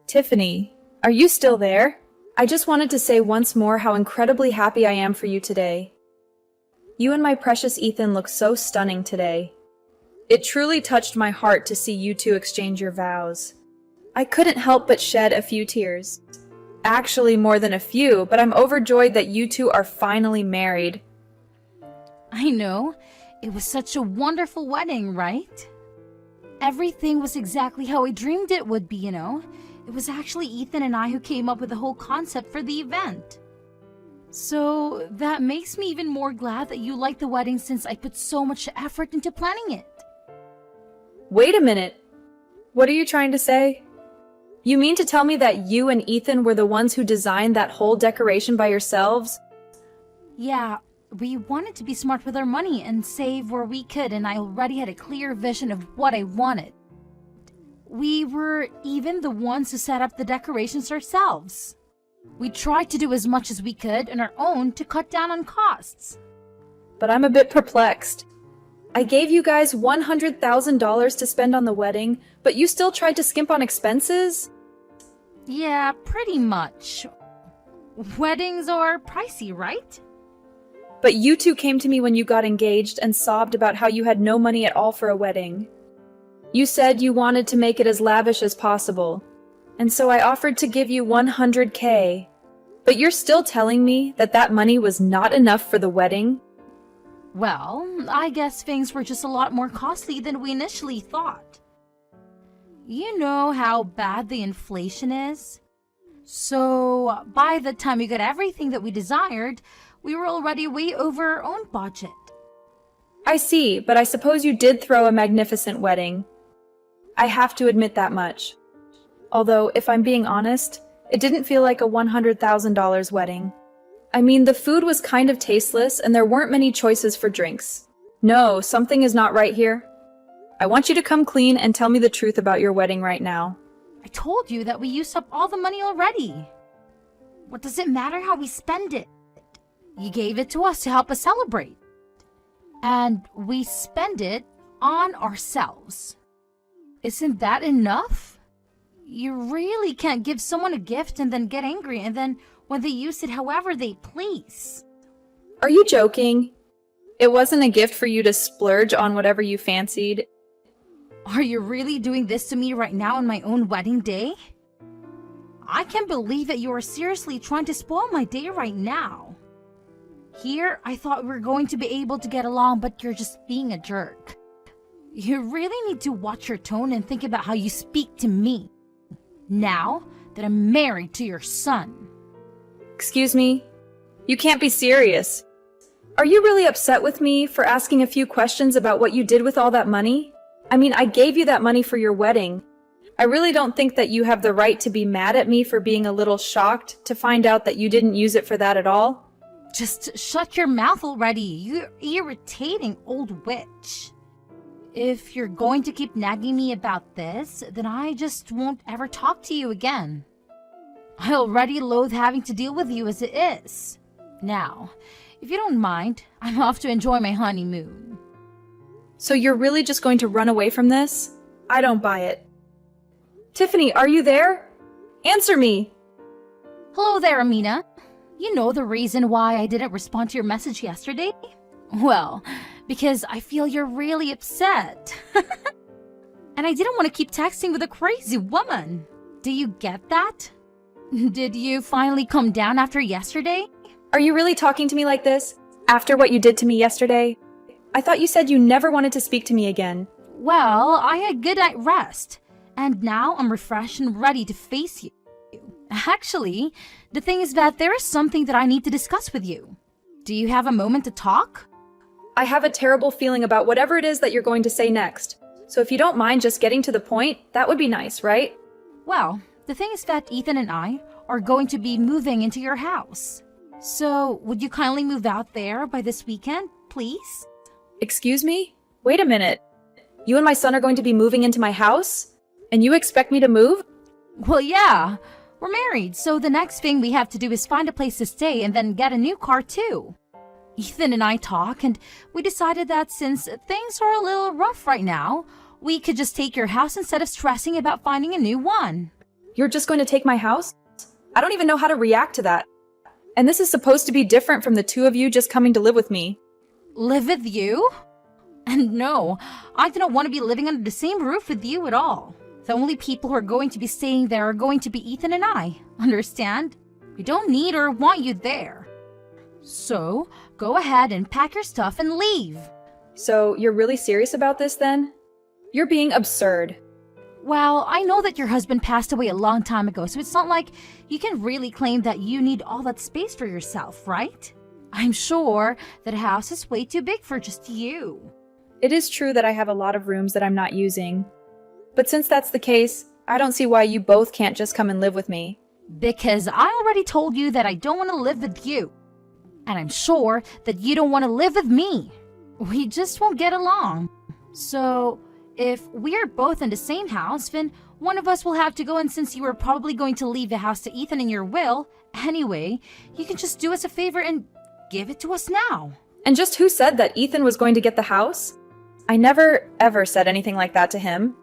Tiffany, are you still there? I just wanted to say once more how incredibly happy I am for you today. You and my precious Ethan look so stunning today. It truly touched my heart to see you two exchange your vows. I couldn't help but shed a few tears. Actually, more than a few, but I'm overjoyed that you two are finally married. I know. It was such a wonderful wedding, right? Everything was exactly how I dreamed it would be, It was actually Ethan and I who came up with the whole concept for the event. So that makes me even more glad that you liked the wedding since I put so much effort into planning it. Wait a minute. What are you trying to say? You mean to tell me that you and Ethan were the ones who designed that whole decoration by yourselves? Yeah, we wanted to be smart with our money and save where we could, and I already had a clear vision of what I wanted. We were even the ones who set up the decorations ourselves. We tried to do as much as we could on our own to cut down on costs. But I'm a bit perplexed. I gave you guys $100,000 to spend on the wedding, but you still tried to skimp on expenses? Yeah, pretty much. Weddings are pricey, right? But you two came to me when you got engaged and sobbed about how you had no money at all for a wedding. You said you wanted to make it as lavish as possible, and so I offered to give you $100K. But you're still telling me that that money was not enough for the wedding? Well, I guess things were just a lot more costly than we initially thought. You know how bad the inflation is? So, by the time we got everything that we desired, we were already way over our own budget. I see, but I suppose you did throw a magnificent wedding. I have to admit that much. Although, if I'm being honest, it didn't feel like a $100,000 wedding. I mean, the food was kind of tasteless and there weren't many choices for drinks. No, something is not right here. I want you to come clean and tell me the truth about your wedding right now. I told you that we used up all the money already. What does it matter how we spend it? You gave it to us to help us celebrate. And we spend it on ourselves. Isn't that enough? You really can't give someone a gift and then get angry and then when they use it however they please. Are you joking? It wasn't a gift for you to splurge on whatever you fancied. Are you really doing this to me right now on my own wedding day? I can't believe that you are seriously trying to spoil my day right now. Here, I thought we were going to be able to get along, but you're just being a jerk. You really need to watch your tone and think about how you speak to me, now that I'm married to your son. Excuse me? You can't be serious. Are you really upset with me for asking a few questions about what you did with all that money? I mean, I gave you that money for your wedding. I really don't think that you have the right to be mad at me for being a little shocked to find out that you didn't use it for that at all. Just shut your mouth already, you irritating old witch. If you're going to keep nagging me about this, then I just won't ever talk to you again. I already loathe having to deal with you as it is. Now, if you don't mind, I'm off to enjoy my honeymoon. So you're really just going to run away from this? I don't buy it. Tiffany, are you there? Answer me! Hello there, Amina. You know the reason why I didn't respond to your message yesterday? Well, because I feel you're really upset. And I didn't want to keep texting with a crazy woman. Do you get that? Did you finally come down after yesterday? Are you really talking to me like this? After what you did to me yesterday? I thought you said you never wanted to speak to me again. Well, I had a good night rest. And now I'm refreshed and ready to face you. Actually, the thing is that there is something that I need to discuss with you. Do you have a moment to talk? I have a terrible feeling about whatever it is that you're going to say next. So if you don't mind just getting to the point, that would be nice, right? Well, the thing is that Ethan and I are going to be moving into your house. So, would you kindly move out there by this weekend, please? Excuse me? Wait a minute. You and my son are going to be moving into my house? And you expect me to move? Well, yeah. We're married, so the next thing we have to do is find a place to stay and then get a new car too. Ethan and I talk, and we decided that since things are a little rough right now, we could just take your house instead of stressing about finding a new one. You're just going to take my house? I don't even know how to react to that. And this is supposed to be different from the two of you just coming to live with me. Live with you? And no, I do not want to be living under the same roof with you at all. The only people who are going to be staying there are going to be Ethan and I. Understand? We don't need or want you there. So, go ahead and pack your stuff and leave. So, you're really serious about this then? You're being absurd. Well, I know that your husband passed away a long time ago, so it's not like you can really claim that you need all that space for yourself, right? I'm sure that a house is way too big for just you. It is true that I have a lot of rooms that I'm not using. But since that's the case, I don't see why you both can't just come and live with me. Because I already told you that I don't want to live with you. And I'm sure that you don't want to live with me. We just won't get along. So, if we are both in the same house, then one of us will have to go, and since you are probably going to leave the house to Ethan in your will, anyway, you can just do us a favor and give it to us now. And just who said that Ethan was going to get the house? I never, ever said anything like that to him.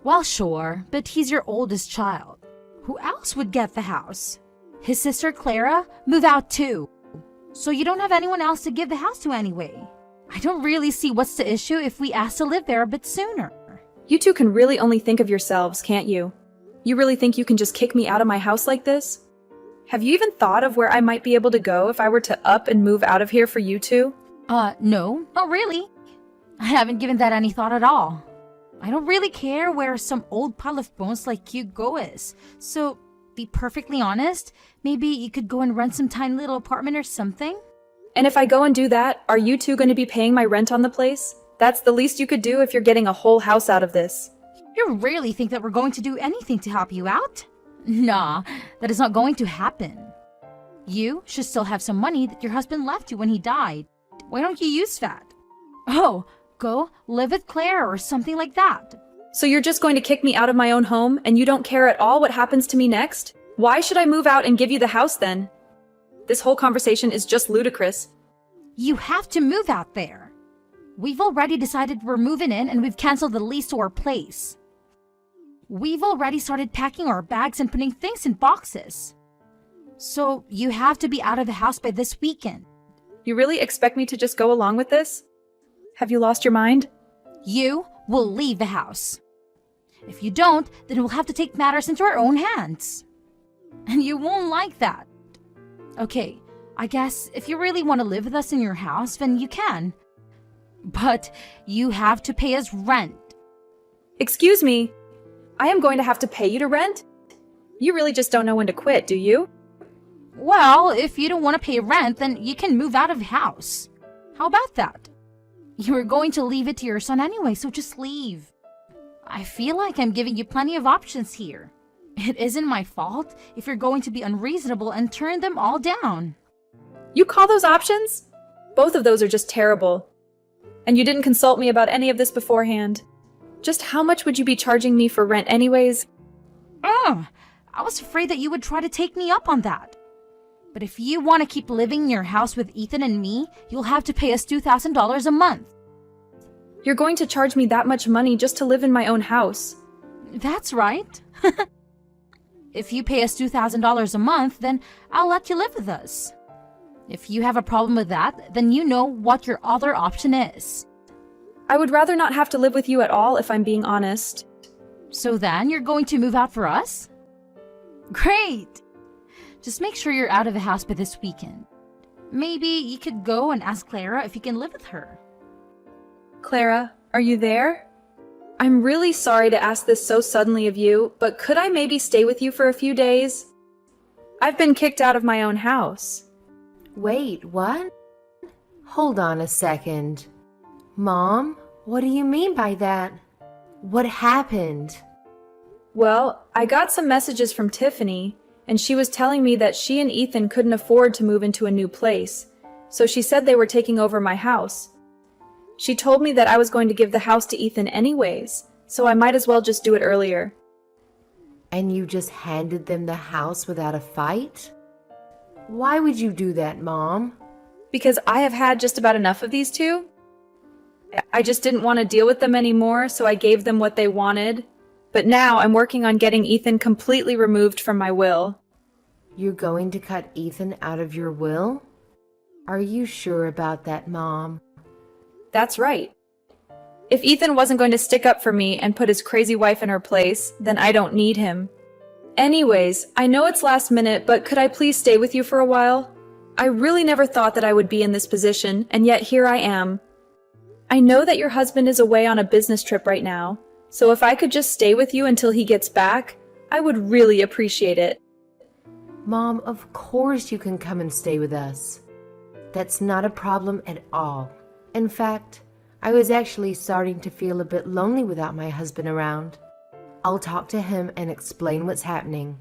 Well, sure, but he's your oldest child. Who else would get the house? His sister Clara moved out too. So you don't have anyone else to give the house to anyway. I don't really see what's the issue if we ask to live there a bit sooner. You two can really only think of yourselves, can't you? You really think you can just kick me out of my house like this? Have you even thought of where I might be able to go if I were to up and move out of here for you two? No, not really. I haven't given that any thought at all. I don't really care where some old pile of bones like you go is. So, be perfectly honest, maybe you could go and rent some tiny little apartment or something? And if I go and do that, are you two going to be paying my rent on the place? That's the least you could do if you're getting a whole house out of this. You really think that we're going to do anything to help you out? Nah, that is not going to happen. You should still have some money that your husband left you when he died. Why don't you use that? Oh, go live with Claire or something like that. So you're just going to kick me out of my own home and you don't care at all what happens to me next? Why should I move out and give you the house then? This whole conversation is just ludicrous. You have to move out there. We've already decided we're moving in and we've canceled the lease to our place. We've already started packing our bags and putting things in boxes. So you have to be out of the house by this weekend. You really expect me to just go along with this? Have you lost your mind? You will leave the house. If you don't, then we'll have to take matters into our own hands. And you won't like that. Okay, I guess if you really want to live with us in your house, then you can. But you have to pay us rent. Excuse me, I am going to have to pay you to rent? You really just don't know when to quit, do you? Well, if you don't want to pay rent, then you can move out of the house. How about that? You were going to leave it to your son anyway, so just leave. I feel like I'm giving you plenty of options here. It isn't my fault if you're going to be unreasonable and turn them all down. You call those options? Both of those are just terrible. And you didn't consult me about any of this beforehand. Just how much would you be charging me for rent anyways? I was afraid that you would try to take me up on that. But if you want to keep living in your house with Ethan and me, you'll have to pay us $2,000 a month. You're going to charge me that much money just to live in my own house. That's right. If you pay us $2,000 a month, then I'll let you live with us. If you have a problem with that, then you know what your other option is. I would rather not have to live with you at all, if I'm being honest. So then you're going to move out for us? Great! Just make sure you're out of the house by this weekend. Maybe you could go and ask Clara if you can live with her. Clara, are you there? I'm really sorry to ask this so suddenly of you, but could I maybe stay with you for a few days? I've been kicked out of my own house. Wait, what? Hold on a second. Mom, what do you mean by that? What happened? Well, I got some messages from Tiffany, and she was telling me that she and Ethan couldn't afford to move into a new place, so she said they were taking over my house. She told me that I was going to give the house to Ethan anyways, so I might as well just do it earlier. And you just handed them the house without a fight? Why would you do that, Mom? Because I have had just about enough of these two. I just didn't want to deal with them anymore, so I gave them what they wanted. But now I'm working on getting Ethan completely removed from my will. You're going to cut Ethan out of your will? Are you sure about that, Mom? That's right. If Ethan wasn't going to stick up for me and put his crazy wife in her place, then I don't need him. Anyways, I know it's last minute, but could I please stay with you for a while? I really never thought that I would be in this position, and yet here I am. I know that your husband is away on a business trip right now, so if I could just stay with you until he gets back, I would really appreciate it. Mom, of course you can come and stay with us. That's not a problem at all. In fact, I was actually starting to feel a bit lonely without my husband around. I'll talk to him and explain what's happening.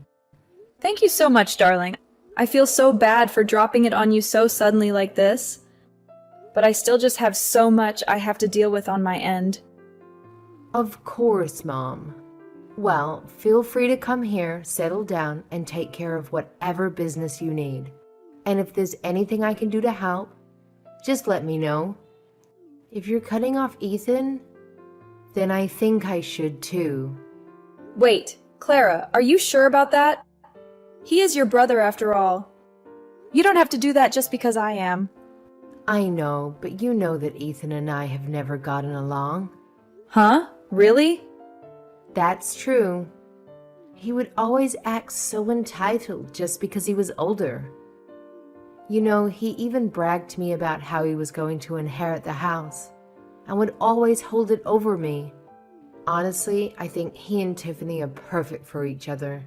Thank you so much, darling. I feel so bad for dropping it on you so suddenly like this, but I still just have so much I have to deal with on my end. Of course, Mom. Well, feel free to come here, settle down, and take care of whatever business you need. And if there's anything I can do to help, just let me know. If you're cutting off Ethan, then I think I should too. Wait, Clara, are you sure about that? He is your brother after all. You don't have to do that just because I am. I know, but you know that Ethan and I have never gotten along. Huh? Really? That's true. He would always act so entitled just because he was older. You know, he even bragged to me about how he was going to inherit the house and would always hold it over me. Honestly, I think he and Tiffany are perfect for each other.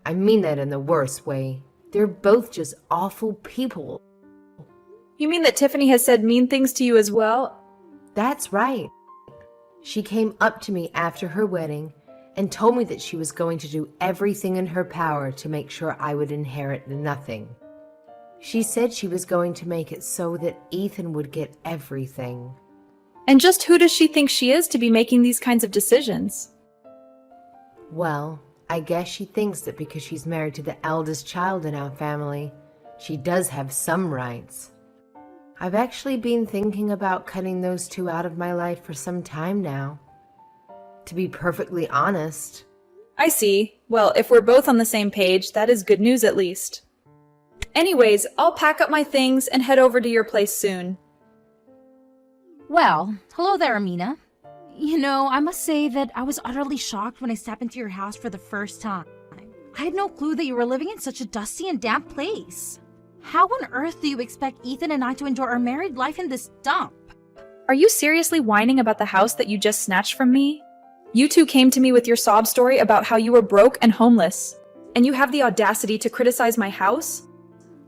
I mean that in the worst way. They're both just awful people. You mean that Tiffany has said mean things to you as well? That's right. She came up to me after her wedding and told me that she was going to do everything in her power to make sure I would inherit nothing. She said she was going to make it so that Ethan would get everything. And just who does she think she is to be making these kinds of decisions? Well, I guess she thinks that because she's married to the eldest child in our family, she does have some rights. I've actually been thinking about cutting those two out of my life for some time now. To be perfectly honest. I see. Well, if we're both on the same page, that is good news at least. Anyways, I'll pack up my things and head over to your place soon. Well, hello there, Amina. You know, I must say that I was utterly shocked when I stepped into your house for the first time. I had no clue that you were living in such a dusty and damp place. How on earth do you expect Ethan and I to enjoy our married life in this dump? Are you seriously whining about the house that you just snatched from me? You two came to me with your sob story about how you were broke and homeless, and you have the audacity to criticize my house?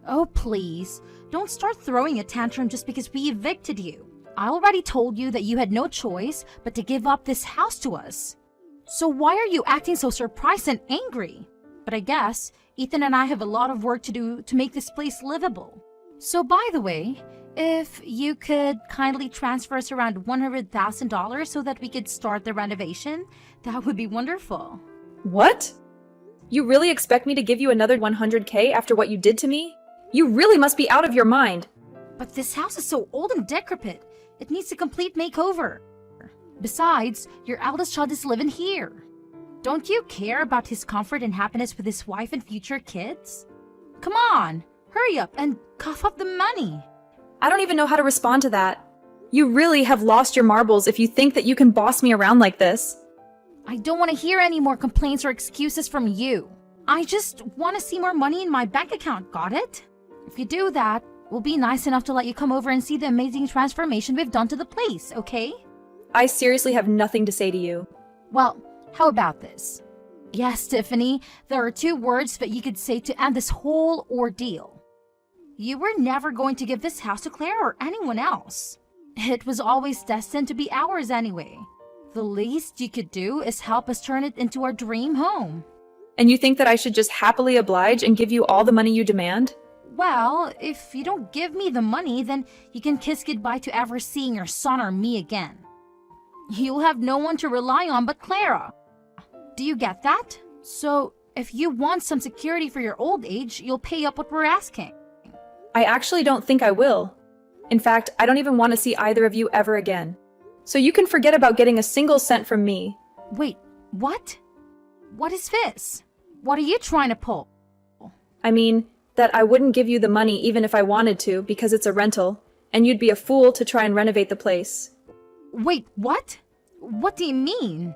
Oh, please. Don't start throwing a tantrum just because we evicted you. I already told you that you had no choice but to give up this house to us. So why are you acting so surprised and angry? But I guess Ethan and I have a lot of work to do to make this place livable. So by the way, if you could kindly transfer us around $100,000 so that we could start the renovation, that would be wonderful. What? You really expect me to give you another $100K after what you did to me? You really must be out of your mind. But this house is so old and decrepit. It needs a complete makeover. Besides, your eldest child is living here. Don't you care about his comfort and happiness with his wife and future kids? Come on, hurry up and cough up the money. I don't even know how to respond to that. You really have lost your marbles if you think that you can boss me around like this. I don't want to hear any more complaints or excuses from you. I just want to see more money in my bank account, got it? If you do that, we'll be nice enough to let you come over and see the amazing transformation we've done to the place, okay? I seriously have nothing to say to you. Well, how about this? Yes, Tiffany, there are 2 words that you could say to end this whole ordeal. You were never going to give this house to Claire or anyone else. It was always destined to be ours anyway. The least you could do is help us turn it into our dream home. And you think that I should just happily oblige and give you all the money you demand? Well, if you don't give me the money, then you can kiss goodbye to ever seeing your son or me again. You'll have no one to rely on but Clara. Do you get that? So, if you want some security for your old age, you'll pay up what we're asking. I actually don't think I will. In fact, I don't even want to see either of you ever again. So you can forget about getting a single cent from me. Wait, what? What is this? What are you trying to pull? I mean, that I wouldn't give you the money even if I wanted to because it's a rental, and you'd be a fool to try and renovate the place. Wait, what? What do you mean?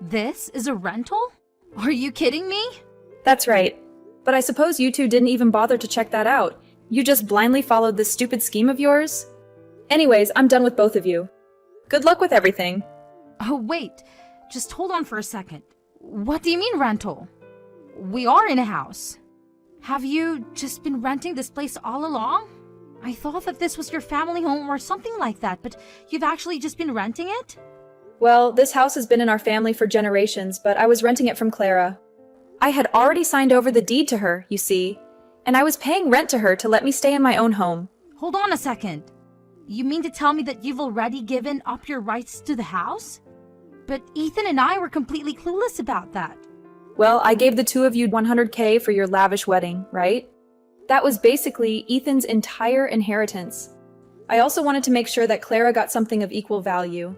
This is a rental? Are you kidding me? That's right. But I suppose you two didn't even bother to check that out. You just blindly followed this stupid scheme of yours? Anyways, I'm done with both of you. Good luck with everything. Oh, wait. Just hold on for a second. What do you mean rental? We are in a house. Have you just been renting this place all along? I thought that this was your family home or something like that, but you've actually just been renting it? Well, this house has been in our family for generations, but I was renting it from Clara. I had already signed over the deed to her, you see, and I was paying rent to her to let me stay in my own home. Hold on a second. You mean to tell me that you've already given up your rights to the house? But Ethan and I were completely clueless about that. Well, I gave the two of you $100K for your lavish wedding, right? That was basically Ethan's entire inheritance. I also wanted to make sure that Clara got something of equal value.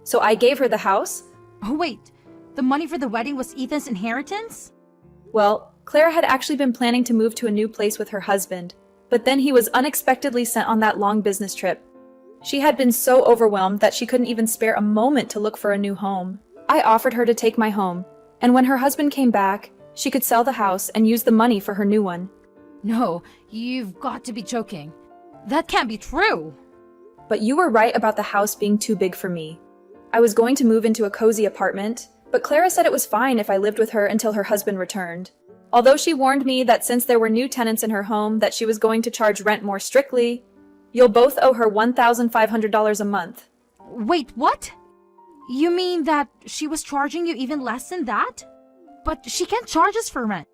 So I gave her the house. Oh, wait. The money for the wedding was Ethan's inheritance? Well, Clara had actually been planning to move to a new place with her husband, but then he was unexpectedly sent on that long business trip. She had been so overwhelmed that she couldn't even spare a moment to look for a new home. I offered her to take my home, and when her husband came back, she could sell the house and use the money for her new one. No, you've got to be joking. That can't be true. But you were right about the house being too big for me. I was going to move into a cozy apartment, but Clara said it was fine if I lived with her until her husband returned. Although she warned me that since there were new tenants in her home that she was going to charge rent more strictly. You'll both owe her $1,500 a month. Wait, what? You mean that she was charging you even less than that? But she can't charge us for rent.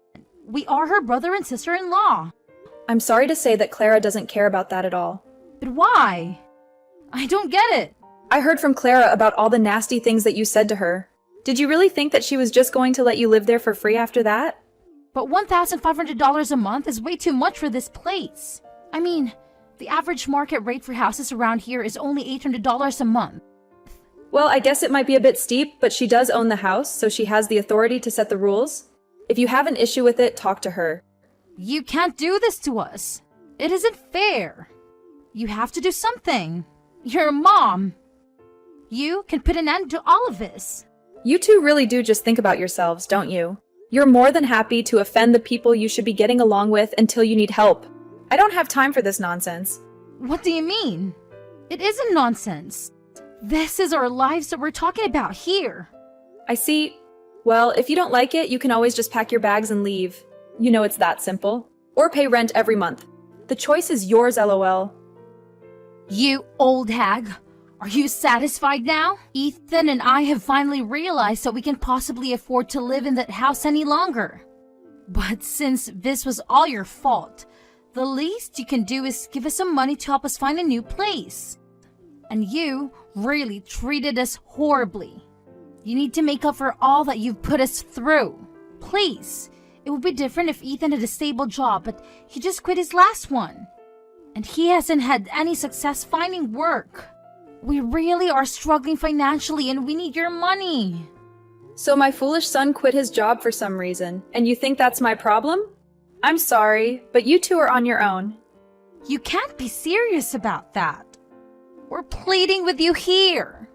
We are her brother and sister-in-law. I'm sorry to say that Clara doesn't care about that at all. But why? I don't get it. I heard from Clara about all the nasty things that you said to her. Did you really think that she was just going to let you live there for free after that? But $1,500 a month is way too much for this place. I mean, the average market rate for houses around here is only $800 a month. Well, I guess it might be a bit steep, but she does own the house, so she has the authority to set the rules. If you have an issue with it, talk to her. You can't do this to us. It isn't fair. You have to do something. You're a mom. You can put an end to all of this. You two really do just think about yourselves, don't you? You're more than happy to offend the people you should be getting along with until you need help. I don't have time for this nonsense. What do you mean? It isn't nonsense. This is our lives that we're talking about here. I see. Well, if you don't like it, you can always just pack your bags and leave. You know it's that simple. Or pay rent every month. The choice is yours, LOL. You old hag. Are you satisfied now? Ethan and I have finally realized that we can possibly afford to live in that house any longer. But since this was all your fault, the least you can do is give us some money to help us find a new place. And you really treated us horribly. You need to make up for all that you've put us through. Please. It would be different if Ethan had a stable job, but he just quit his last one. And he hasn't had any success finding work. We really are struggling financially and we need your money. So my foolish son quit his job for some reason, and you think that's my problem? I'm sorry, but you two are on your own. You can't be serious about that. We're pleading with you here.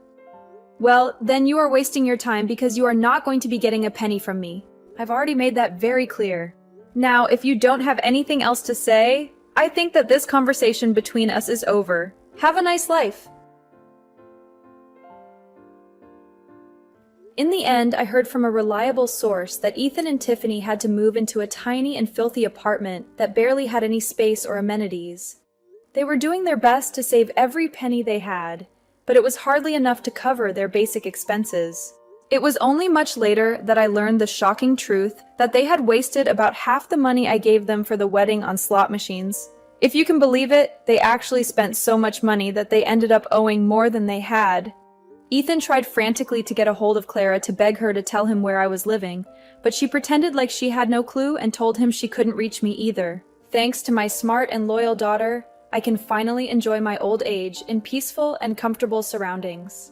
Well, then you are wasting your time because you are not going to be getting a penny from me. I've already made that very clear. Now, if you don't have anything else to say, I think that this conversation between us is over. Have a nice life. In the end, I heard from a reliable source that Ethan and Tiffany had to move into a tiny and filthy apartment that barely had any space or amenities. They were doing their best to save every penny they had, but it was hardly enough to cover their basic expenses. It was only much later that I learned the shocking truth that they had wasted about half the money I gave them for the wedding on slot machines. If you can believe it, they actually spent so much money that they ended up owing more than they had. Ethan tried frantically to get a hold of Clara to beg her to tell him where I was living, but she pretended like she had no clue and told him she couldn't reach me either. Thanks to my smart and loyal daughter, I can finally enjoy my old age in peaceful and comfortable surroundings.